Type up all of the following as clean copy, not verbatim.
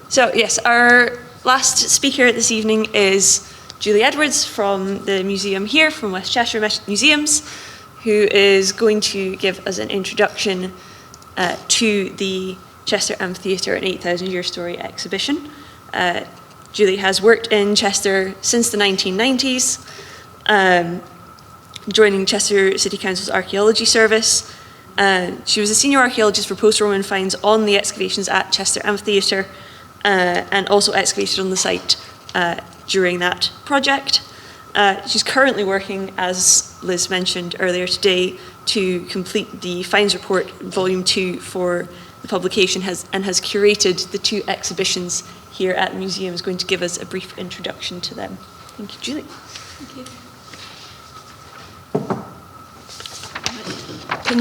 So yes, our last speaker this evening is Julie Edwards from the museum here, from West Cheshire Museums, who is going to give us an introduction to the Chester Amphitheatre, an 8,000-year story exhibition. Julie has worked in Chester since the 1990s, joining Chester City Council's archaeology service. She was a senior archaeologist for post-Roman finds on the excavations at Chester Amphitheatre, and also excavated on the site during that project. She's currently working, as Liz mentioned earlier today, to complete the finds report volume 2 for the publication, and has curated the 2 exhibitions here at the museum. Is going to give us a brief introduction to them. Thank you, Julie. Thank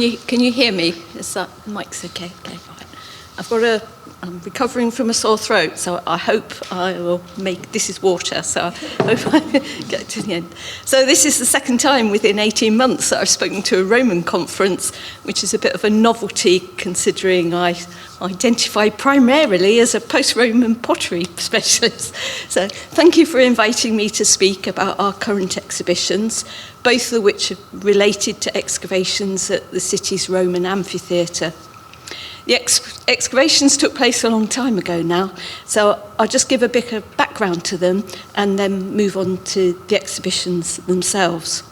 you. Can you hear me? Is that mic's okay? Okay, fine. I'm recovering from a sore throat, so I hope I will make, this is water, so I hope I get to the end. So this is the second time within 18 months that I've spoken to a Roman conference, which is a bit of a novelty considering I identify primarily as a post-Roman pottery specialist. So thank you for inviting me to speak about our current exhibitions, both of which are related to excavations at the city's Roman amphitheatre. The excavations took place a long time ago now, so I'll just give a bit of background to them and then move on to the exhibitions themselves.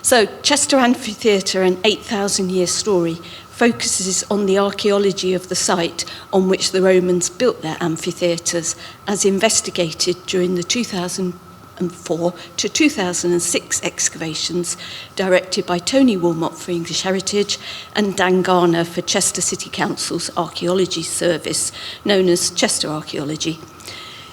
So Chester Amphitheatre, an 8,000-year story, focuses on the archaeology of the site on which the Romans built their amphitheatres, as investigated during the 2004 to 2006 excavations directed by Tony Wilmot for English Heritage and Dan Garner for Chester City Council's Archaeology Service, known as Chester Archaeology.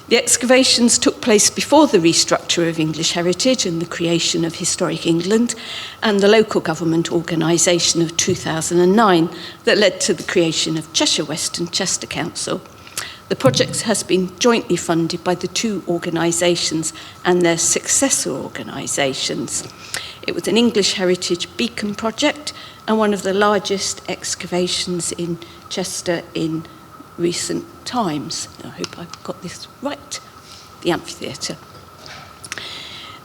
The excavations took place before the restructure of English Heritage and the creation of Historic England and the local government organisation of 2009 that led to the creation of Cheshire West and Chester Council. The project has been jointly funded by the 2 organisations and their successor organisations. It was an English Heritage Beacon project and one of the largest excavations in Chester in recent times. I hope I've got this right. The amphitheatre.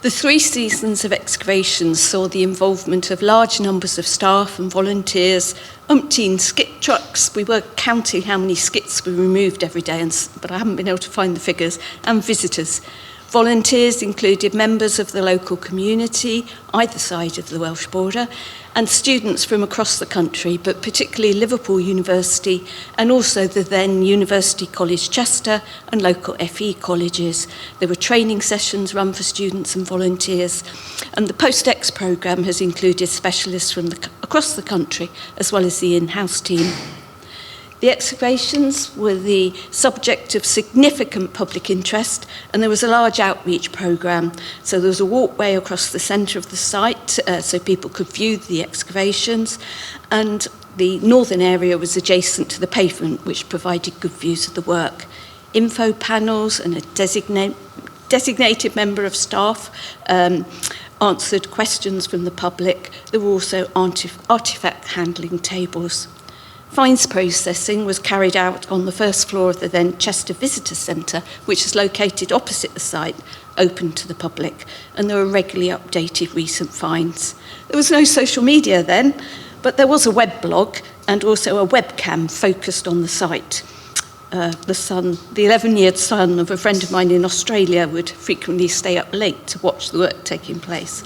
The 3 seasons of excavations saw the involvement of large numbers of staff and volunteers, umpteen skit trucks. We were counting how many skits we removed every day, but I haven't been able to find the figures, and visitors. Volunteers included members of the local community, either side of the Welsh border, and students from across the country, but particularly Liverpool University and also the then University College Chester and local FE colleges. There were training sessions run for students and volunteers, and the post-ex programme has included specialists from across the country, as well as the in-house team. The excavations were the subject of significant public interest, and there was a large outreach programme. So there was a walkway across the centre of the site so people could view the excavations, and the northern area was adjacent to the pavement, which provided good views of the work. Info panels and a designated member of staff answered questions from the public. There were also artefact handling tables. Finds processing was carried out on the first floor of the then Chester Visitor Centre, which is located opposite the site, open to the public, and there were regularly updated recent finds. There was no social media then, but there was a web blog and also a webcam focused on the site. The 11-year son of a friend of mine in Australia would frequently stay up late to watch the work taking place.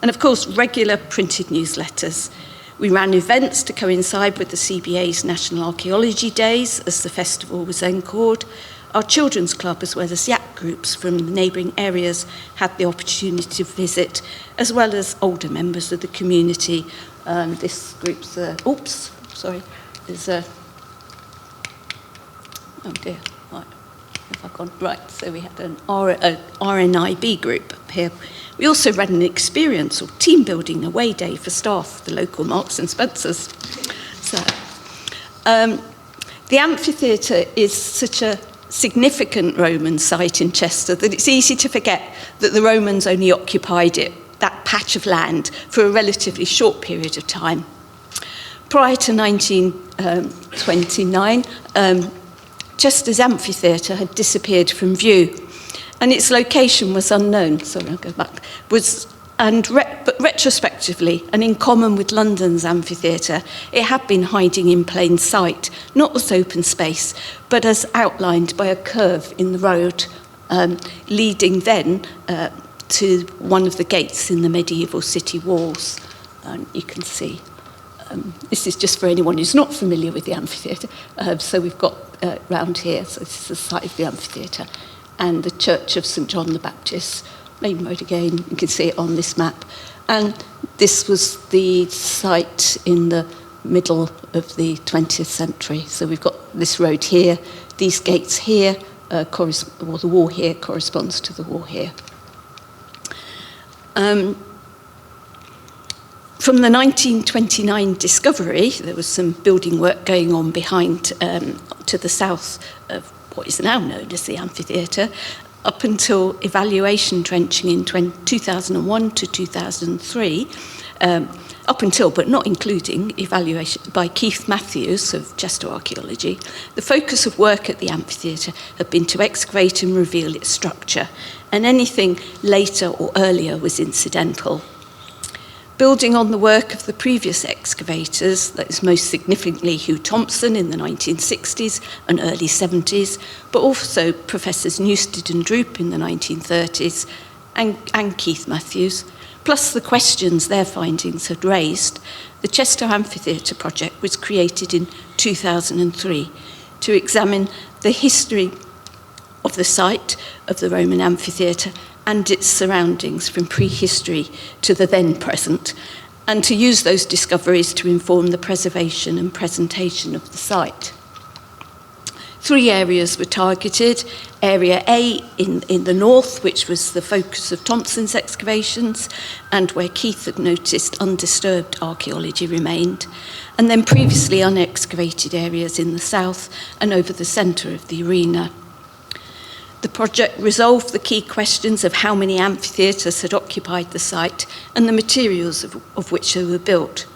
And of course, regular printed newsletters. We ran events to coincide with the CBA's National Archaeology Days, as the festival was then called. Our children's club, as well as yak groups from the neighbouring areas, had the opportunity to visit, as well as older members of the community. This group's, right, so we had an RNIB group up here. We also ran an experience or team building away day for staff, the local Marks and Spencers. So, the amphitheatre is such a significant Roman site in Chester that it's easy to forget that the Romans only occupied it, that patch of land, for a relatively short period of time. Prior to 1929, Chester's amphitheatre had disappeared from view, and its location was unknown. Sorry, I'll go back. But retrospectively, and in common with London's amphitheatre, it had been hiding in plain sight, not as open space, but as outlined by a curve in the road, leading then to one of the gates in the medieval city walls. And you can see, this is just for anyone who's not familiar with the amphitheatre. So we've got round here, so this is the site of the amphitheatre, and the Church of St John the Baptist. Main road again, you can see it on this map. And this was the site in the middle of the 20th century. So we've got this road here, these gates here, the wall here corresponds to the wall here. From the 1929 discovery, there was some building work going on behind to the south of what is now known as the amphitheatre, up until evaluation trenching in 2001 to 2003, up until but not including evaluation by Keith Matthews of Chester Archaeology. The focus of work at the amphitheatre had been to excavate and reveal its structure, and anything later or earlier was incidental. Building on the work of the previous excavators, that is most significantly Hugh Thompson in the 1960s and early 70s, but also Professors Newstead and Droop in the 1930s, and Keith Matthews, plus the questions their findings had raised, the Chester Amphitheatre project was created in 2003 to examine the history of the site of the Roman amphitheatre and its surroundings from prehistory to the then present, and to use those discoveries to inform the preservation and presentation of the site. 3 areas were targeted. Area A in the north, which was the focus of Thompson's excavations, and where Keith had noticed undisturbed archaeology remained, and then previously unexcavated areas in the south and over the centre of the arena. The project resolved the key questions of how many amphitheatres had occupied the site and the materials of which they were built.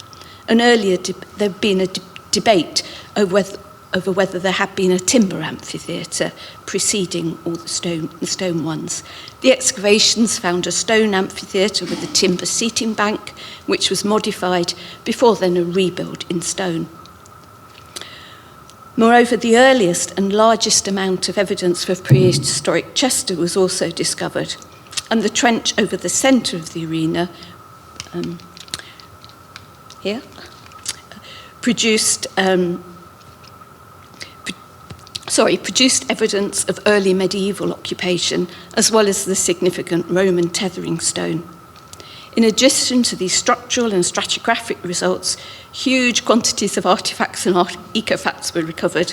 And earlier there had been a debate over whether there had been a timber amphitheatre preceding all the stone ones. The excavations found a stone amphitheatre with a timber seating bank, which was modified before then a rebuild in stone. Moreover, the earliest and largest amount of evidence for prehistoric Chester was also discovered, and the trench over the centre of the arena produced evidence of early medieval occupation, as well as the significant Roman tethering stone. In addition to these structural and stratigraphic results, huge quantities of artefacts and ecofacts were recovered.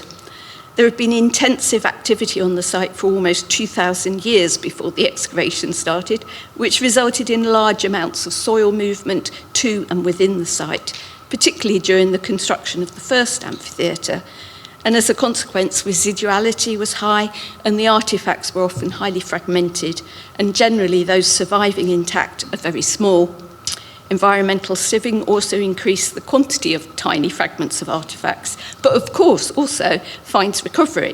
There had been intensive activity on the site for almost 2,000 years before the excavation started, which resulted in large amounts of soil movement to and within the site, particularly during the construction of the first amphitheatre. And as a consequence, residuality was high and the artefacts were often highly fragmented, and generally those surviving intact are very small. Environmental sieving also increased the quantity of tiny fragments of artefacts, but of course also finds recovery,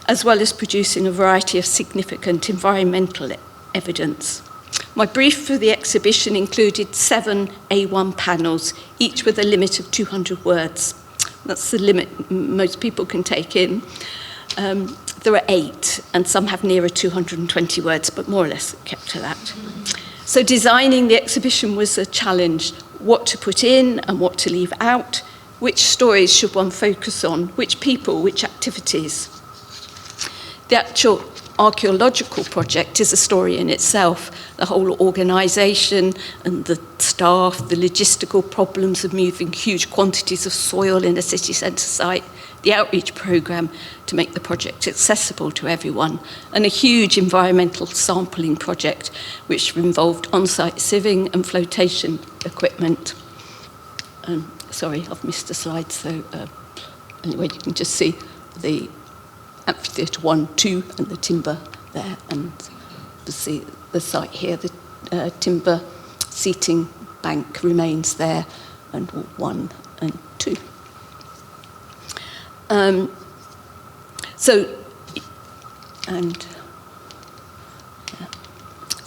as well as producing a variety of significant environmental evidence. My brief for the exhibition included 7 A1 panels, each with a limit of 200 words. That's the limit most people can take in. There are 8, and some have nearer 220 words, but more or less kept to that. So designing the exhibition was a challenge: what to put in and what to leave out, which stories should one focus on, which people, which activities. The actual archaeological project is a story in itself. The whole organisation and the staff, the logistical problems of moving huge quantities of soil in a city centre site, the outreach programme to make the project accessible to everyone, and a huge environmental sampling project which involved on-site sieving and flotation equipment. Sorry, I've missed a slide, so anyway, you can just see the Amphitheatre 1, 2 and the timber there, and you see the site here, the timber seating bank remains there, and 1 and 2. So, and yeah,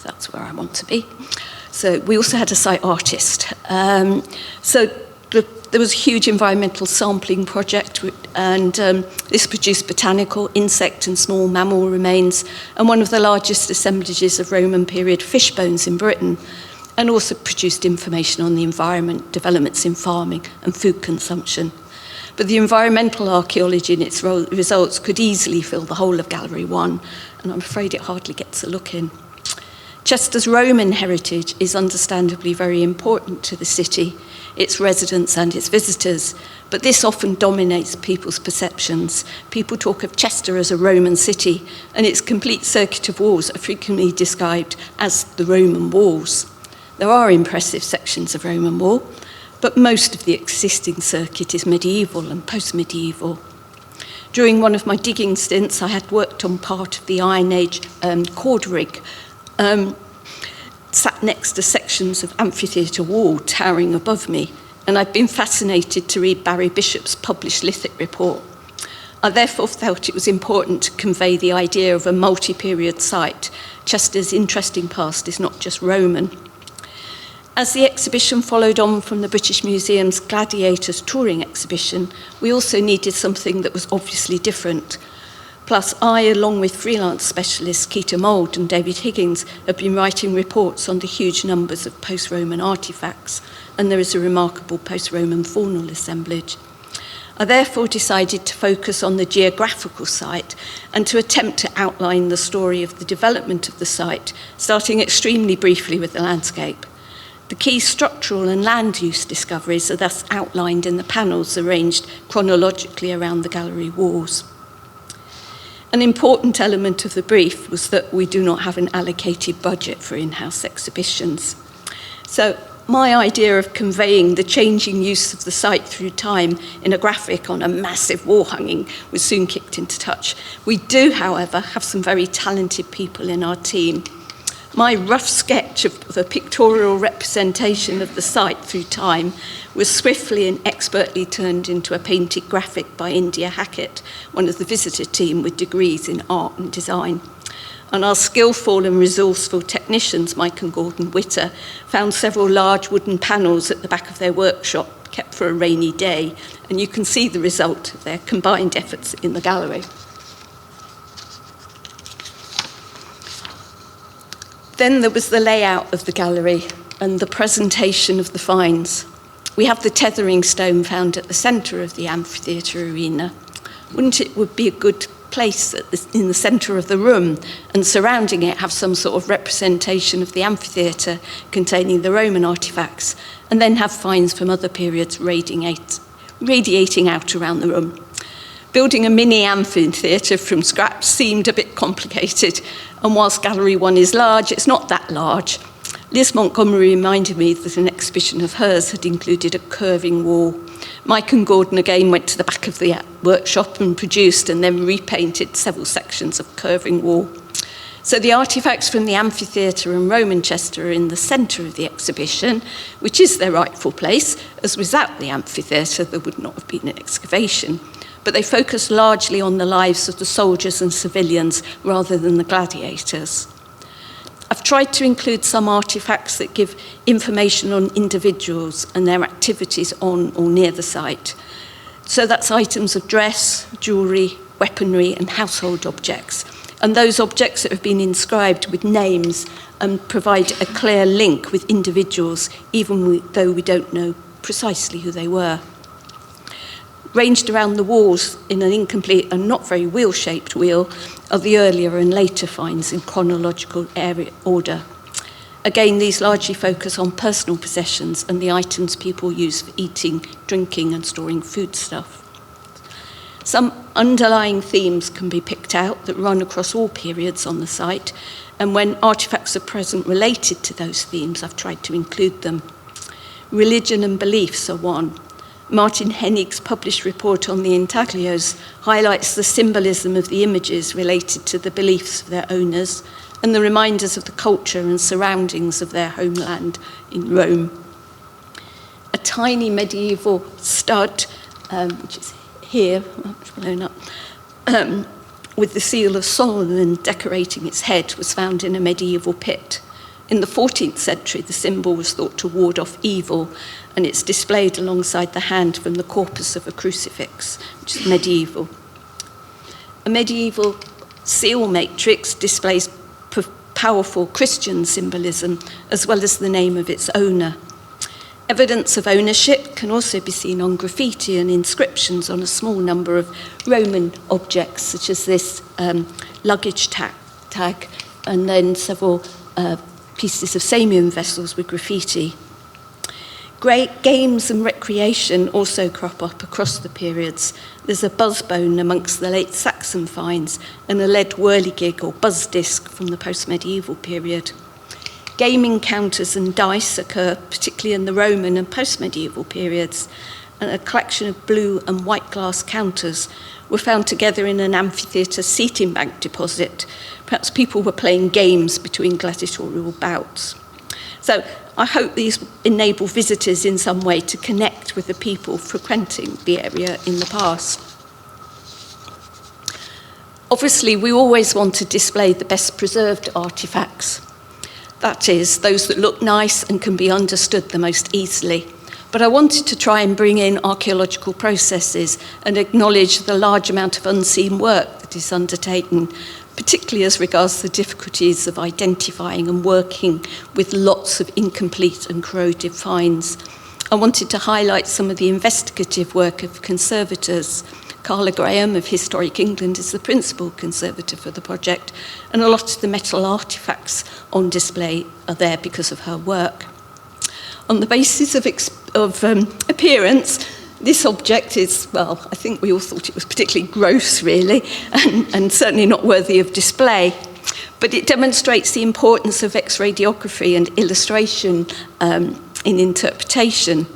that's where I want to be. So we also had a site artist. There was a huge environmental sampling project, and this produced botanical, insect and small mammal remains, and one of the largest assemblages of Roman period fish bones in Britain, and also produced information on the environment, developments in farming and food consumption. But the environmental archaeology and its results could easily fill the whole of Gallery 1, and I'm afraid it hardly gets a look in. Chester's Roman heritage is understandably very important to the city, its residents and its visitors, but this often dominates people's perceptions. People talk of Chester as a Roman city, and its complete circuit of walls are frequently described as the Roman walls. There are impressive sections of Roman wall, but most of the existing circuit is medieval and post-medieval. During one of my digging stints, I had worked on part of the Iron Age cord rig, sat next to sections of Amphitheatre wall towering above me, and I'd been fascinated to read Barry Bishop's published lithic report. I therefore felt it was important to convey the idea of a multi-period site. Chester's interesting past is not just Roman. As the exhibition followed on from the British Museum's Gladiators touring exhibition, we also needed something that was obviously different. Plus, I, along with freelance specialists Keita Mould and David Higgins, have been writing reports on the huge numbers of post-Roman artefacts, and there is a remarkable post-Roman faunal assemblage. I therefore decided to focus on the geographical site and to attempt to outline the story of the development of the site, starting extremely briefly with the landscape. The key structural and land use discoveries are thus outlined in the panels arranged chronologically around the gallery walls. An important element of the brief was that we do not have an allocated budget for in-house exhibitions. So my idea of conveying the changing use of the site through time in a graphic on a massive wall hanging was soon kicked into touch. We do, however, have some very talented people in our team. My rough sketch of the pictorial representation of the site through time was swiftly and expertly turned into a painted graphic by India Hackett, one of the visitor team with degrees in art and design. And our skillful and resourceful technicians, Mike and Gordon Witter, found several large wooden panels at the back of their workshop, kept for a rainy day, and you can see the result of their combined efforts in the gallery. Then there was the layout of the gallery and the presentation of the finds. We have the tethering stone found at the centre of the amphitheatre arena. Wouldn't it would be a good place in the centre of the room, and surrounding it have some sort of representation of the amphitheatre containing the Roman artefacts, and then have finds from other periods radiating out around the room. Building a mini amphitheatre from scratch seemed a bit complicated, and whilst Gallery 1 is large, it's not that large. Liz Montgomery reminded me that an exhibition of hers had included a curving wall. Mike and Gordon again went to the back of the workshop and produced and then repainted several sections of curving wall. So the artefacts from the amphitheatre and Roman Chester are in the centre of the exhibition, which is their rightful place, as without the amphitheatre there would not have been an excavation. But they focus largely on the lives of the soldiers and civilians rather than the gladiators. I've tried to include some artefacts that give information on individuals and their activities on or near the site. So that's items of dress, jewellery, weaponry and household objects. And those objects that have been inscribed with names and provide a clear link with individuals, even though we don't know precisely who they were. Ranged around the walls in an incomplete and not very wheel-shaped wheel are the earlier and later finds in chronological order. Again, these largely focus on personal possessions and the items people use for eating, drinking and storing foodstuff. Some underlying themes can be picked out that run across all periods on the site, and when artefacts are present related to those themes, I've tried to include them. Religion and beliefs are one. Martin Henig's published report on the intaglios highlights the symbolism of the images related to the beliefs of their owners and the reminders of the culture and surroundings of their homeland in Rome. A tiny medieval stud, which is here, blown up, with the seal of Solomon decorating its head was found in a medieval pit. In the 14th century, the symbol was thought to ward off evil, and it's displayed alongside the hand from the corpus of a crucifix, which is medieval. A medieval seal matrix displays powerful Christian symbolism, as well as the name of its owner. Evidence of ownership can also be seen on graffiti and inscriptions on a small number of Roman objects, such as this luggage tag, and then several pieces of Samian vessels with graffiti. Great games and recreation also crop up across the periods. There's a buzzbone amongst the late Saxon finds and a lead whirligig or buzz disc from the post-medieval period. Gaming counters and dice occur particularly in the Roman and post-medieval periods, and a collection of blue and white glass counters were found together in an amphitheatre seating bank deposit. Perhaps people were playing games between gladiatorial bouts. So I hope these enable visitors in some way to connect with the people frequenting the area in the past. Obviously, we always want to display the best preserved artefacts. That is, those that look nice and can be understood the most easily. But I wanted to try and bring in archaeological processes and acknowledge the large amount of unseen work that is undertaken, particularly as regards the difficulties of identifying and working with lots of incomplete and corroded finds. I wanted to highlight some of the investigative work of conservators. Carla Graham of Historic England is the principal conservator for the project, and a lot of the metal artefacts on display are there because of her work. On the basis of appearance, this object is, well, I think we all thought it was particularly gross, really, and certainly not worthy of display. But it demonstrates the importance of X-radiography and illustration in interpretation.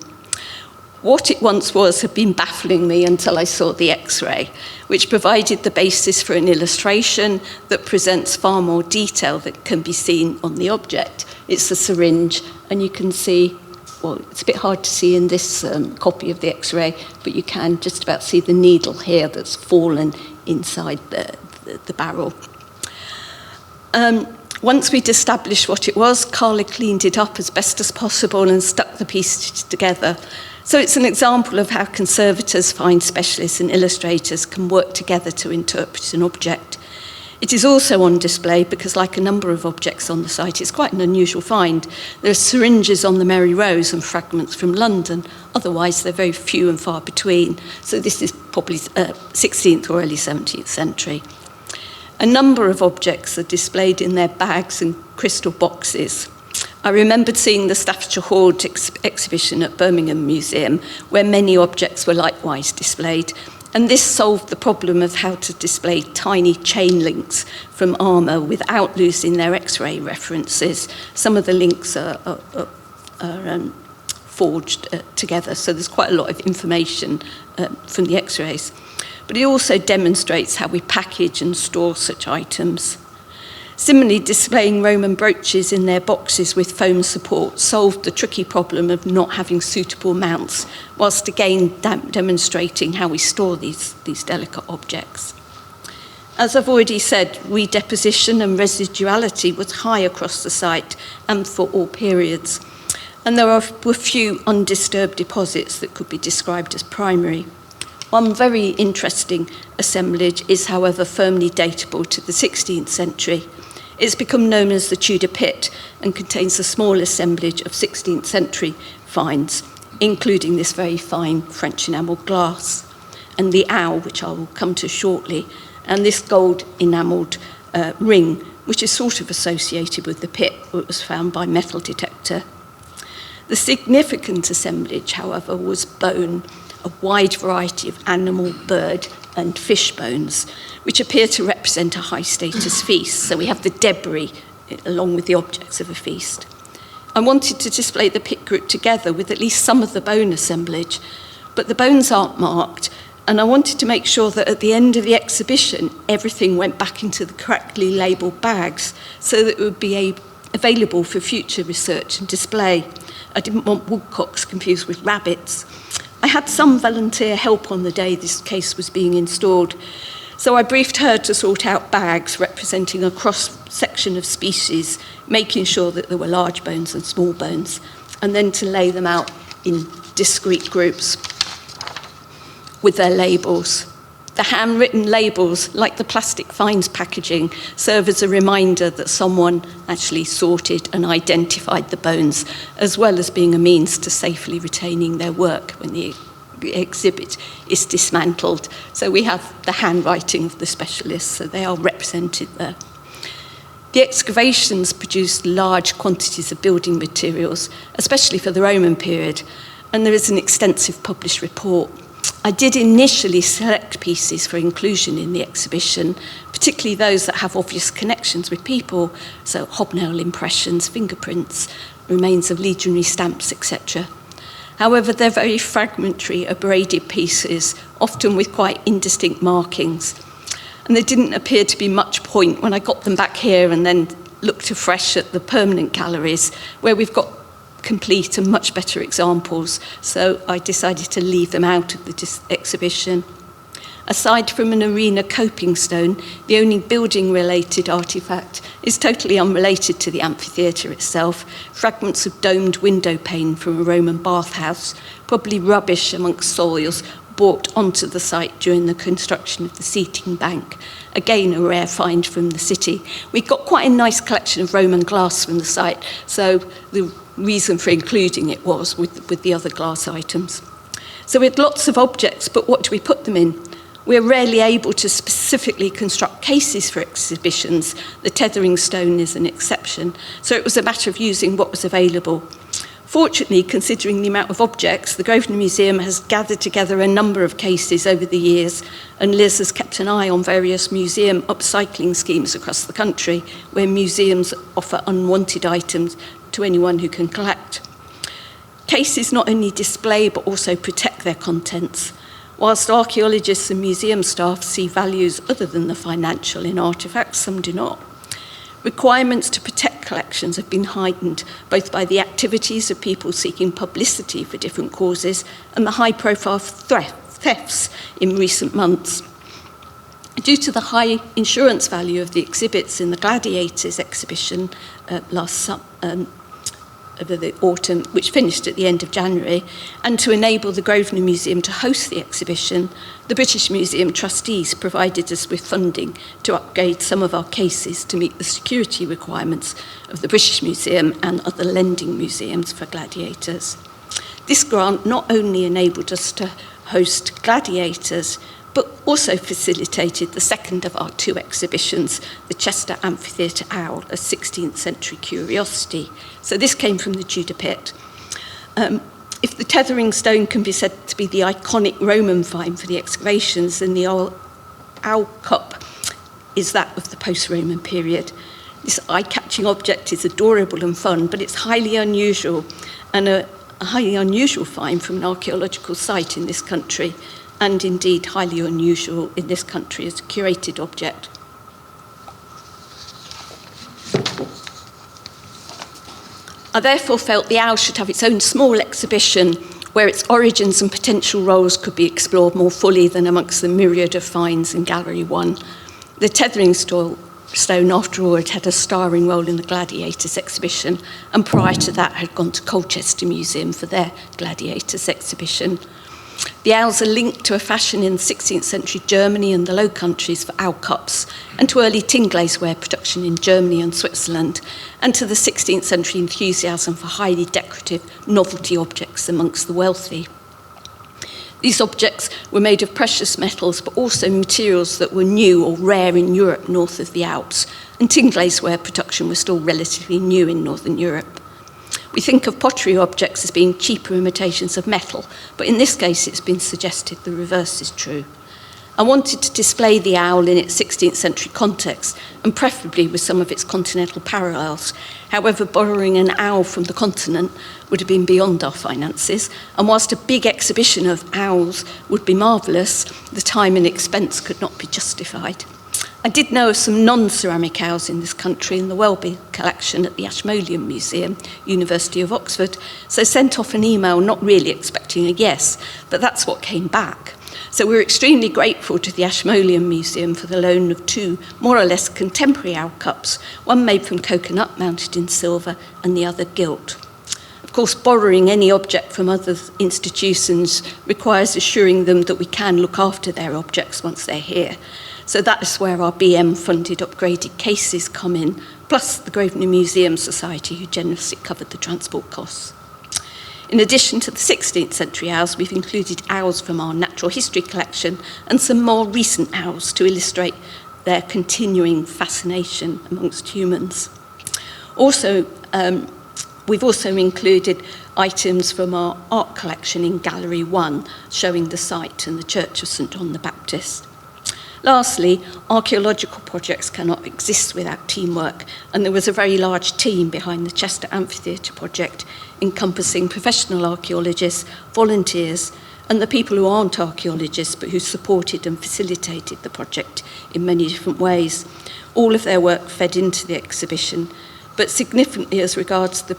What it once was had been baffling me until I saw the X-ray, which provided the basis for an illustration that presents far more detail that can be seen on the object. It's a syringe, and you can see, well, it's a bit hard to see in this copy of the X-ray, but you can just about see the needle here that's fallen inside the barrel. Once we'd established what it was, Carla cleaned it up as best as possible and stuck the pieces together. So it's an example of how conservators, find specialists and illustrators can work together to interpret an object. It is also on display because, like a number of objects on the site, it's quite an unusual find. There are syringes on the Merry Rose and fragments from London. Otherwise, they're very few and far between. So this is probably 16th or early 17th century. A number of objects are displayed in their bags and crystal boxes. I remembered seeing the Staffordshire Hoard exhibition at Birmingham Museum, where many objects were likewise displayed. And this solved the problem of how to display tiny chain links from armour without losing their X-ray references. Some of the links are forged together, so there's quite a lot of information from the X-rays. But it also demonstrates how we package and store such items. Similarly, displaying Roman brooches in their boxes with foam support solved the tricky problem of not having suitable mounts, whilst again demonstrating how we store these delicate objects. As I've already said, redeposition and residuality was high across the site and for all periods. And there were few undisturbed deposits that could be described as primary. One very interesting assemblage is, however, firmly datable to the 16th century. It's become known as the Tudor Pit and contains a small assemblage of 16th century finds, including this very fine French enamelled glass, and the owl, which I will come to shortly, and this gold enamelled ring, which is sort of associated with the pit, but was found by metal detector. The significant assemblage, however, was bone, a wide variety of animal, bird, and fish bones, which appear to represent a high-status feast. So we have the debris along with the objects of a feast. I wanted to display the pit group together with at least some of the bone assemblage, but the bones aren't marked, and I wanted to make sure that at the end of the exhibition, everything went back into the correctly labelled bags so that it would be available for future research and display. I didn't want woodcocks confused with rabbits. I had some volunteer help on the day this case was being installed, So I briefed her to sort out bags representing a cross-section of species, making sure that there were large bones and small bones, and then to lay them out in discrete groups with their labels. The handwritten labels, like the plastic fines packaging, serve as a reminder that someone actually sorted and identified the bones, as well as being a means to safely retaining their work when the exhibit is dismantled. So we have the handwriting of the specialists, so they are represented there. The excavations produced large quantities of building materials, especially for the Roman period, and there is an extensive published report. I did initially select pieces for inclusion in the exhibition, particularly those that have obvious connections with people, so hobnail impressions, fingerprints, remains of legionary stamps, etc. However, they're very fragmentary, abraded pieces, often with quite indistinct markings. And there didn't appear to be much point when I got them back here and then looked afresh at the permanent galleries, where we've got complete and much better examples, so I decided to leave them out of the exhibition. Aside from an arena coping stone, the only building-related artefact is totally unrelated to the amphitheatre itself, fragments of domed window pane from a Roman bathhouse, probably rubbish amongst soils brought onto the site during the construction of the seating bank. Again, a rare find from the city. We've got quite a nice collection of Roman glass from the site, so the reason for including it was with the other glass items. So we had lots of objects, but what do we put them in? We're rarely able to specifically construct cases for exhibitions. The tethering stone is an exception, so it was a matter of using what was available. Fortunately, considering the amount of objects, the Grosvenor Museum has gathered together a number of cases over the years, and Liz has kept an eye on various museum upcycling schemes across the country, where museums offer unwanted items to anyone who can collect. Cases not only display but also protect their contents. Whilst archaeologists and museum staff see values other than the financial in artefacts, some do not. Requirements to protect collections have been heightened, both by the activities of people seeking publicity for different causes and the high-profile thefts in recent months. Due to the high insurance value of the exhibits in the Gladiators exhibition over the autumn, which finished at the end of January, and to enable the Grosvenor Museum to host the exhibition, the British Museum trustees provided us with funding to upgrade some of our cases to meet the security requirements of the British Museum and other lending museums for gladiators. This grant not only enabled us to host gladiators, but also facilitated the second of our two exhibitions, the Chester Amphitheatre Owl, a 16th century curiosity. So this came from the Tudor pit. If the tethering stone can be said to be the iconic Roman find for the excavations, then the owl cup is that of the post-Roman period. This eye-catching object is adorable and fun, but it's highly unusual, and a highly unusual find from an archaeological site in this country, and indeed highly unusual in this country as a curated object. I therefore felt the owl should have its own small exhibition where its origins and potential roles could be explored more fully than amongst the myriad of finds in Gallery 1. The tethering stone, after all, had a starring role in the Gladiators exhibition, and prior to that had gone to Colchester Museum for their Gladiators exhibition. The owls are linked to a fashion in 16th century Germany and the Low Countries for owl cups, and to early tin glazeware production in Germany and Switzerland, and to the 16th century enthusiasm for highly decorative novelty objects amongst the wealthy. These objects were made of precious metals, but also materials that were new or rare in Europe north of the Alps, and tin glazeware production was still relatively new in Northern Europe. We think of pottery objects as being cheaper imitations of metal, but in this case it's been suggested the reverse is true. I wanted to display the owl in its 16th century context, and preferably with some of its continental parallels. However, borrowing an owl from the continent would have been beyond our finances, and whilst a big exhibition of owls would be marvellous, the time and expense could not be justified. I did know of some non-ceramic owls in this country in the Welby collection at the Ashmolean Museum, University of Oxford, so sent off an email not really expecting a yes, but that's what came back. So we're extremely grateful to the Ashmolean Museum for the loan of 2 more or less contemporary owl cups, one made from coconut mounted in silver and the other gilt. Of course, borrowing any object from other institutions requires assuring them that we can look after their objects once they're here. So that is where our BM-funded upgraded cases come in, plus the Grosvenor Museum Society, who generously covered the transport costs. In addition to the 16th century owls, we've included owls from our natural history collection and some more recent owls to illustrate their continuing fascination amongst humans. Also, we've also included items from our art collection in Gallery 1, showing the site and the Church of St John the Baptist. Lastly, archaeological projects cannot exist without teamwork, and there was a very large team behind the Chester Amphitheatre project, encompassing professional archaeologists, volunteers, and the people who aren't archaeologists but who supported and facilitated the project in many different ways. All of their work fed into the exhibition, but significantly as regards the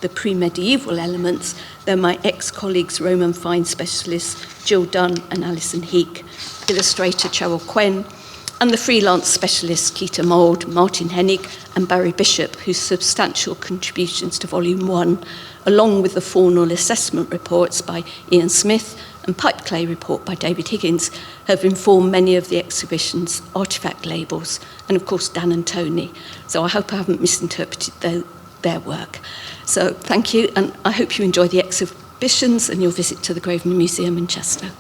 pre-medieval elements, they're my ex-colleagues, Roman Fine specialists Jill Dunn and Alison Heek, illustrator Cheryl Quen, and the freelance specialists Keita Mould, Martin Hennig and Barry Bishop, whose substantial contributions to Volume 1, along with the faunal assessment reports by Ian Smith and pipe clay report by David Higgins, have informed many of the exhibition's artefact labels, and of course Dan and Tony. So I hope I haven't misinterpreted their work. So thank you, and I hope you enjoy the exhibitions and your visit to the Grosvenor Museum in Chester.